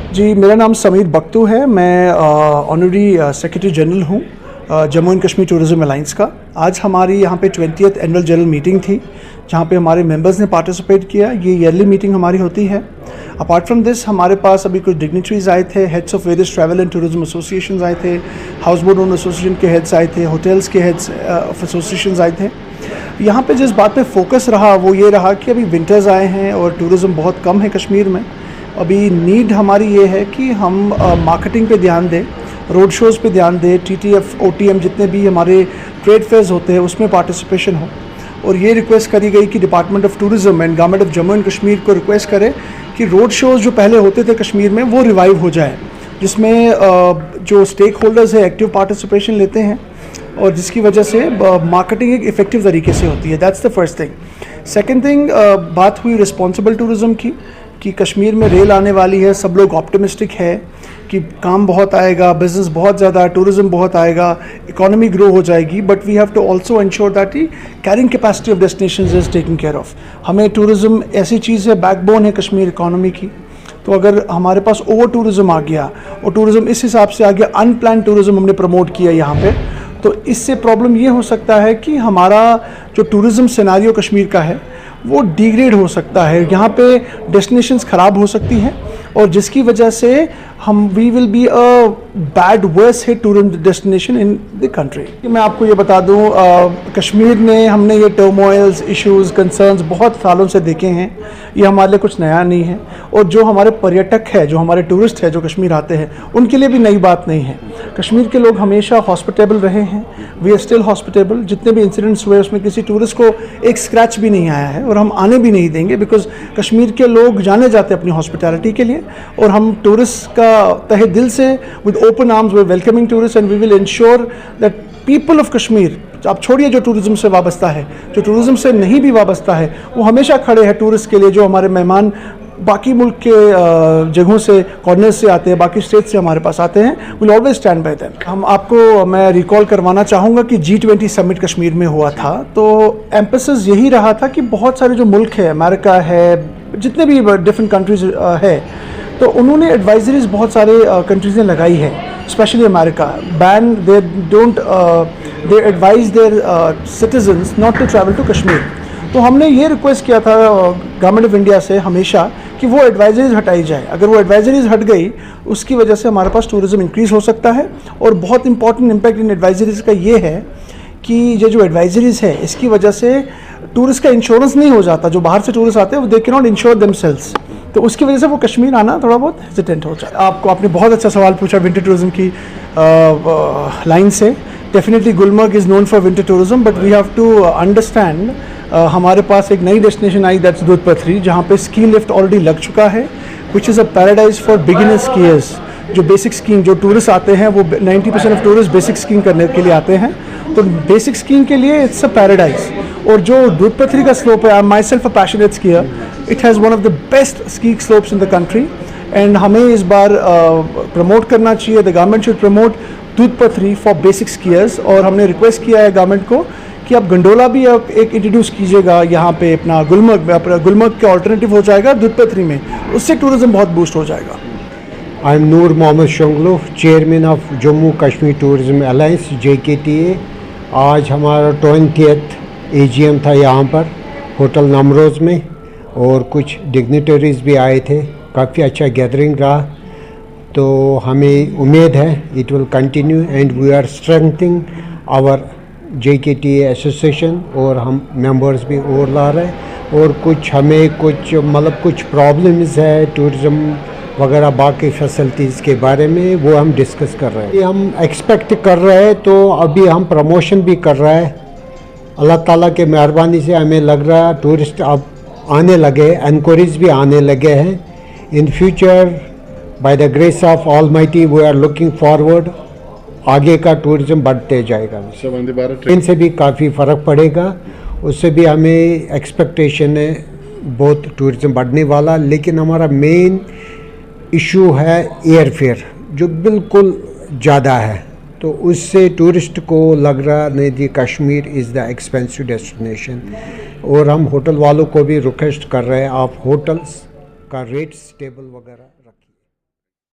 जी, मेरा नाम समीर बख्तू है। मैं ऑनरी सेक्रेटरी जनरल हूँ Jammu and Kashmir tourism alliance का। आज हमारी यहाँ पे 20th एनुअल जनरल मीटिंग थी, जहाँ पे हमारे मेंबर्स ने पार्टिसिपेट किया। ये ईयरली मीटिंग हमारी होती है। अपार्ट फ्रॉम दिस हमारे पास अभी कुछ डिग्निटरीज आए थे, heads of various travel and tourism associations आए थे, हाउस बोट ओनर एसोसिएशन के हेड्स आए थे, होटल्स के हेड्स ऑफ एसोसिएशंस आए थे। यहाँ पे जिस बात पे फोकस रहा वो ये रहा कि अभी विंटर्स आए हैं और टूरिज़्म बहुत कम है कश्मीर में। अभी नीड हमारी ये है कि हम मार्केटिंग पे ध्यान दें, रोड शोज़ पे ध्यान दें, TTF, OTM जितने भी हमारे ट्रेड फेयर्स होते हैं उसमें पार्टिसिपेशन हो। और ये रिक्वेस्ट करी गई कि department of tourism and government of Jammu and Kashmir को रिक्वेस्ट करे कि रोड शोज़ जो पहले होते थे कश्मीर में वो रिवाइव हो जाए, जिसमें जो स्टेक होल्डर्स है एक्टिव पार्टिसिपेशन लेते हैं और जिसकी वजह से मार्केटिंग एक इफ़ेक्टिव तरीके से होती है। That's the first thing. Second thing, बात हुई रिस्पॉन्सिबल टूरिज़्म की कि कश्मीर में रेल आने वाली है। सब लोग ऑप्टिमिस्टिक है कि काम बहुत आएगा, बिजनेस बहुत ज़्यादा, टूरिज़्म बहुत आएगा, इकोनॉमी ग्रो हो जाएगी। But we have to also ensure that the carrying capacity of destinations is taking care of. हमें टूरिज़्म ऐसी चीज़ है, बैकबोन है कश्मीर इकोनॉमी की। तो अगर हमारे पास ओवर टूरिज़्म आ गया और टूरिज़्म इस हिसाब से आ गया, अनप्लान टूरिज़्म हमने प्रमोट किया यहाँ पे, तो इससे प्रॉब्लम ये हो सकता है कि हमारा जो टूरिज़्म सिनेरियो कश्मीर का है वो डिग्रेड हो सकता है। यहाँ पे डेस्टिनेशंस ख़राब हो सकती हैं और जिसकी वजह से we will be a bad worse hit tourism destination in the country. मैं आपको ये बता दूँ, कश्मीर में हमने ये टर्मोइल्स, इश्यूज़, कंसर्न्स बहुत सालों से देखे हैं। ये हमारे लिए कुछ नया नहीं है और जो हमारे पर्यटक है, जो हमारे टूरिस्ट है जो कश्मीर आते हैं, उनके लिए भी नई बात नहीं है। कश्मीर के लोग हमेशा हॉस्पिटेबल रहे हैं। We are still hospitable. जितने भी इंसिडेंट्स हुए उसमें किसी टूरिस्ट को एक स्क्रैच भी नहीं आया है और हम आने भी नहीं देंगे, बिकॉज कश्मीर के लोग जाने जाते हैं अपनी हॉस्पिटैलिटी के लिए। और हम टूरिस्ट का तहे दिल से with open arms we welcoming tourist and we will ensure that people of Kashmir, आप छोड़िए जो टूरिज़्म से वाबस्ता है, जो टूरिज़्म से नहीं भी वाबस्ता है, वो हमेशा खड़े हैं टूरिस्ट के लिए। जो हमारे मेहमान बाकी मुल्क के जगहों से, कॉर्नर्स से आते हैं, बाकी स्टेट से हमारे पास आते हैं, will always stand by them. मैं रिकॉल करवाना चाहूँगा कि G20 समिट कश्मीर में हुआ था, तो एम्फेसिस यही रहा था कि बहुत सारे जो मुल्क है, अमेरिका है, जितने भी डिफरेंट कंट्रीज है, तो उन्होंने एडवाइजरीज बहुत सारे कंट्रीज़ ने लगाई है, specially America. Ban they advise their citizens not to travel to Kashmir. तो हमने ये रिक्वेस्ट किया था गवर्नमेंट ऑफ इंडिया से हमेशा कि वो एडवाइजरीज हटाई जाए। अगर वो एडवाइजरीज हट गई, उसकी वजह से हमारे पास टूरिज़्म इंक्रीज़ हो सकता है। और बहुत इंपॉर्टेंट इम्पैक्ट इन एडवाइजरीज का ये है कि ये जो एडवाइजरीज है, इसकी वजह से टूरिस्ट का इंश्योरेंस नहीं हो जाता। जो बाहर से टूरिस्ट आते हैं वो they can not ensure themselves, तो उसकी वजह से वो कश्मीर आना थोड़ा बहुत हेजिटेंट हो जाए। आपने बहुत अच्छा सवाल पूछा विंटर टूरिज़्म की लाइन से। Definitely Gulmarg is known for winter tourism, but we have to understand, हमारे पास एक नई डेस्टिनेशन आई, दैट्स दूध पथरी, जहाँ पे स्की लिफ्ट ऑलरेडी लग चुका है, which is a paradise for beginner skiers. जो बेसिक स्कीइंग, जो टूरिस्ट आते हैं, वो 90% ऑफ टूरिस्ट बेसिक स्कीइंग करने के लिए आते हैं, तो बेसिक स्कीइंग के लिए इट्स अ पैराडाइज। और जो दूध पथरी का स्लोप है, I am my self a passionate skier, it has one of the best ski slopes in the country. And हमें इस बार प्रमोट करना चाहिए, द गवर्नमेंट शुड प्रमोट दूध पथरी फॉर बेसिक स्कीयर्स। और हमने रिक्वेस्ट किया है गवर्नमेंट को कि आप गंडोला भी एक इंट्रोड्यूस कीजिएगा यहाँ पे अपना गुलमर्ग में। अपना गुलमर्ग के ऑल्टरनेटिव हो जाएगा दूध पथरी में, उससे टूरिज़्म बहुत बूस्ट हो जाएगा। I am Noor Mohammad Shangloo, chairman of Jammu Kashmir tourism alliance JKTA। आज हमारा 20th AGM था यहाँ पर होटल नमरोज़ में और कुछ डिग्निटरीज़ भी आए थे। काफ़ी अच्छा गैदरिंग रहा, तो हमें उम्मीद है it will continue and we are strengthening our JKTA association. और हम मेंबर्स भी और ला रहे हैं और कुछ प्रॉब्लम्स है टूरिज़्म वगैरह बाकी फैसिलिटीज़ के बारे में, वो हम डिस्कस कर रहे हैं। ये हम एक्सपेक्ट कर रहे हैं, तो अभी हम प्रमोशन भी कर रहे हैं। अल्लाह ताला के मेहरबानी से हमें लग रहा है टूरिस्ट अब आने लगे, एनक्वायरीज भी आने लगे हैं। In future by the grace of almighty we are looking forward, आगे का टूरिज़्म बढ़ते जाएगा। इनसे भी काफ़ी फ़र्क पड़ेगा, उससे भी हमें एक्सपेक्टेशन है बहुत टूरिज़्म बढ़ने वाला। लेकिन हमारा मेन इशू है एयर फेयर, जो बिल्कुल ज़्यादा है, तो उससे टूरिस्ट को लग रहा नहीं जी Kashmir is the expensive destination. और हम होटल वालों को भी रिक्वेस्ट कर रहे हैं, आप होटल्स का रेट स्टेबल वगैरह रखिए।